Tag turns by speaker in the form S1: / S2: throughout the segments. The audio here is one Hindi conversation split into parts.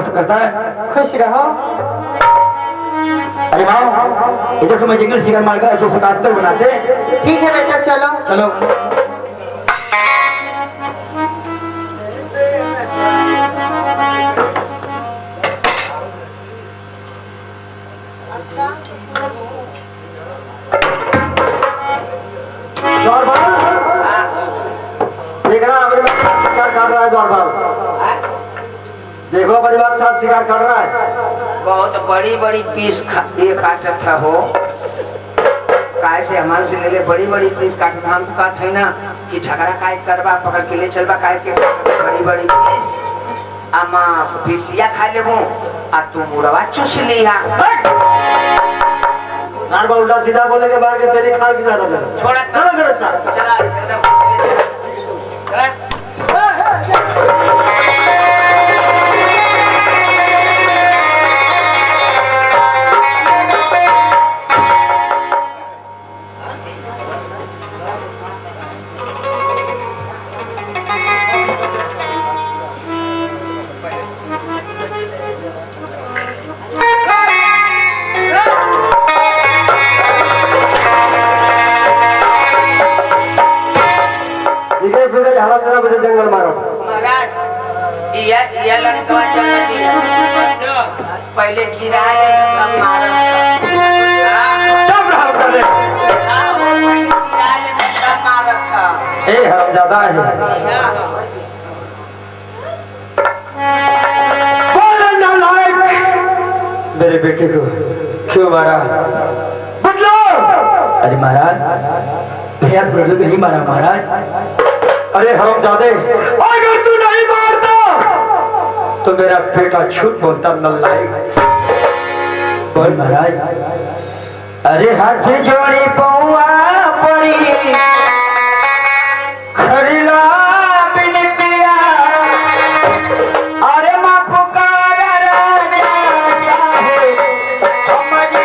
S1: सुख करता है।
S2: खुश रहो।
S1: अरे माँ, इधर तो मैं जंगल शिकार मारकर अच्छे से काट कर बनाते।
S2: ठीक है बेटा, चलो
S1: चलो।
S3: शिकार काट रहा है द्वारपाल। देखो परिवार के साथ शिकार काट रहा है।
S4: बहुत बड़ी बड़ी पीस ये काटा था हो, काय से हमारे से ले ले बड़ी बड़ी पीस काटा था। हम तो कहते हैं ना कि झगड़ा काय करवा पकड़ के ले चलवा काय के बड़ी बड़ी पीस अमा पीसिया खा लेबो आ तू मुड़वा चूस लिया।
S3: द्वारपाल उल्टा सीधा बोले के बाद तेरी खाल की ज्यादा मेरे
S4: छोड़ा
S3: चलो मेरे साथ
S4: चला एकदम
S3: जंगल मारो।
S4: महाराज ये लड़का जंगल दिया पहले गिराए तब मारा
S1: चुप रहो करे।
S4: पहले गिराए तब मारा था।
S1: ए हरामजादा है, बोले नालायक, मेरे बेटे को क्यों मारा? बदलो। अरे महाराज, भैया ब्रदर को नहीं मारा महाराज। अरे हरामजादे, अगर तू नहीं मारता तो मेरा बेटा झूठ बोलता नालायक। बोल महाराज। अरे हाथ जोड़ी पौआ पड़ी खरीला बिनतिया, अरे माँ पुकारा राजा साहेब हमारी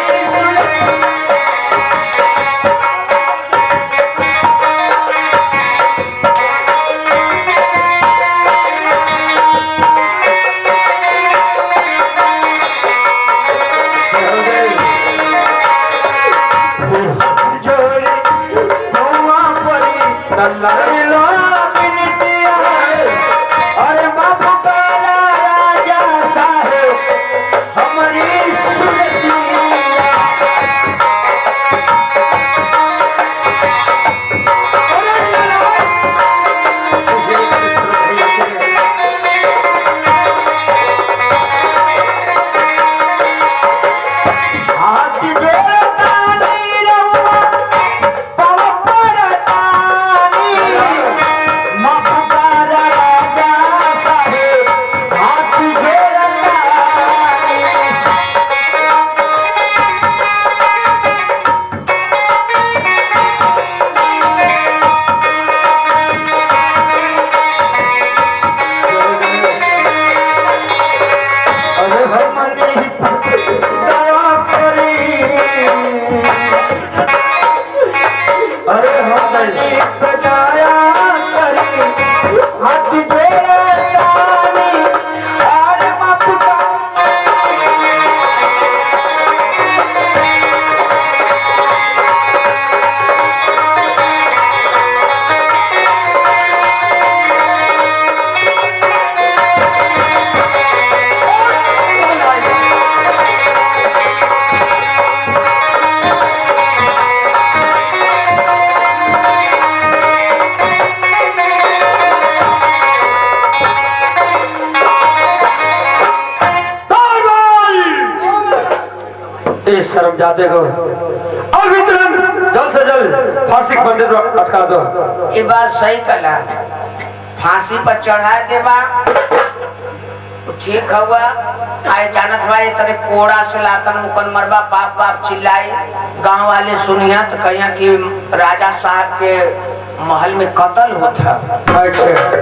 S1: शर्मजादे को और भी तुरंत जल्द से जल्द फांसी के फंदे पर अटका दो।
S4: ये बात सही कला, फांसी पर चढ़ा देबा ठीक हुआ। आए जानत भाई तेरे कोड़ा से लातन मुकन मरबा बाप बाप चिल्लाई, गांव वाले सुनिया तो कहिया कि राजा साहब के महल में कत्ल होता।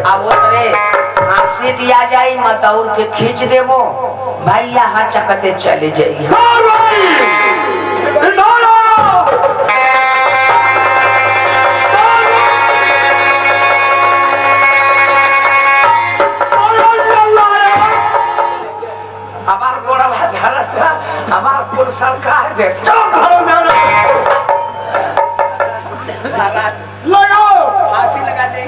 S4: अब वो तेरे फांसी दिया जाए मदौर के खींच देवो भाई, यहाँ चकते चले जाइए। बोल सरकार दे
S1: लगाओ
S4: फांसी लगा दे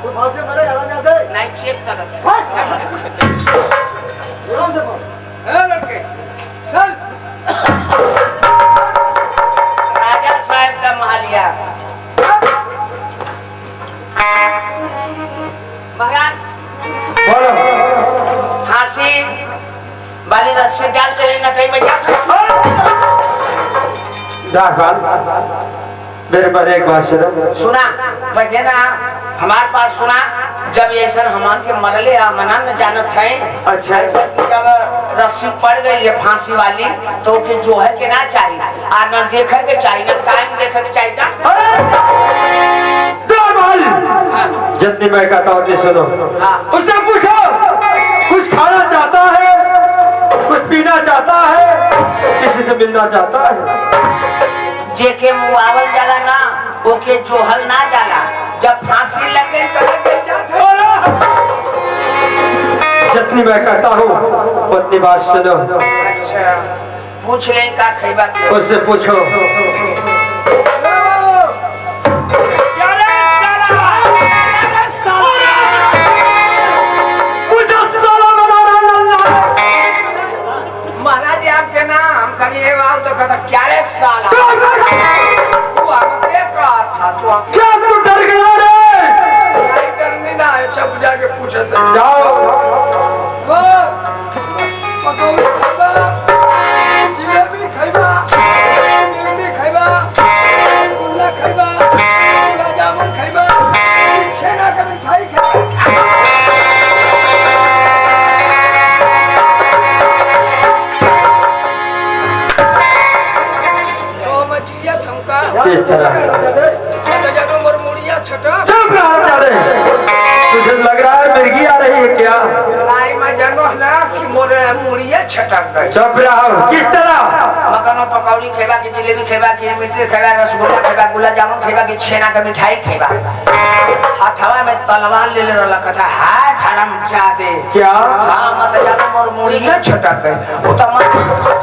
S3: तू फांसी मरे हराम जाते
S4: नहीं चेक करत
S3: आराम से बोल
S4: लड़के चल राजा साहब का महलिया महाराज
S1: बोलो
S4: फांसी वाली रस्सी डाल तेरे नटई में जा
S1: दाखल मेरे पर एक बात सुनो
S4: सुना पहले ना हमारे पास सुना जब ऐसा हमान के मरले मना न जानत है
S1: अच्छा।
S4: ऐसा कि जब रस्सी पड़ गई है फांसी वाली तो के जो है के ना चाहिए आ न देखे के चाहिए न टाइम देखे के चाहिए
S1: जितनी मैं कहता हूँ कि सुनो
S4: हाँ।
S1: उससे पूछो कुछ खाना चाहता है कुछ पीना चाहता है किसी से मिलना चाहता है
S4: जे के मुआवल जाला ना ओके जोहल ना जाला जब फांसी लगे तो लगे जाते
S1: जितनी मैं कहता हूँ उतनी बात सुनो
S4: अच्छा पूछ ले का खैबा के
S1: उससे पूछो
S4: महाराज आपके नाम करिए आओ तो कहता क्या रे साला तू हमके कहा था तू हमके
S1: क्या तू डर गया रे
S4: नहीं करनी ना है छप जाके पूछे से
S1: जाओ
S4: वो पकौड़ी खाइबा जिलेबी खाइबा सिंधी खाइबा रसगुल्ला खाइबा गुलाब जामुन खाइबा छेना का मिठाई खाइबा
S1: किस तरह चुप रहो जाने तुझे लग रहा है मिर्गी आ रही है क्या चुप रहो किस तरह
S4: मकानो पकौड़ी खेबा की जिलेबी खेबा की मिर्ची खेबा रसगुल्ला खेबा गुलाब जामुन खेबा की छेना का मिठाई खेबा हथवा में तलवार ले रहला कथा हाथ हराम जादे
S1: क्या
S4: हां मत जानो मोर मुड़िया छटक गई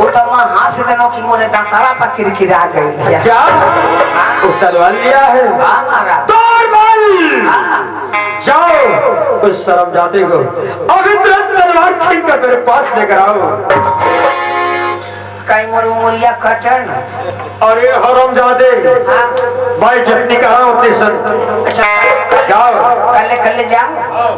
S4: उतमा हाथ से देनो कि मोरे दांतारा पर किरकिरा गई
S1: क्या वो तलवार लिया है
S4: हां महाराज
S1: तोड़ बल
S4: हां
S1: जाओ उस शर्म जाते को अभी तुरंत तलवार छीन कर मेरे पास लेकर आओ
S4: कई मोर मुड़िया कटन
S1: अरे हराम जादे
S4: हां
S1: भाई जितनी कहा उतनी सुन
S4: अच्छा
S1: जाओ
S4: कल जाओ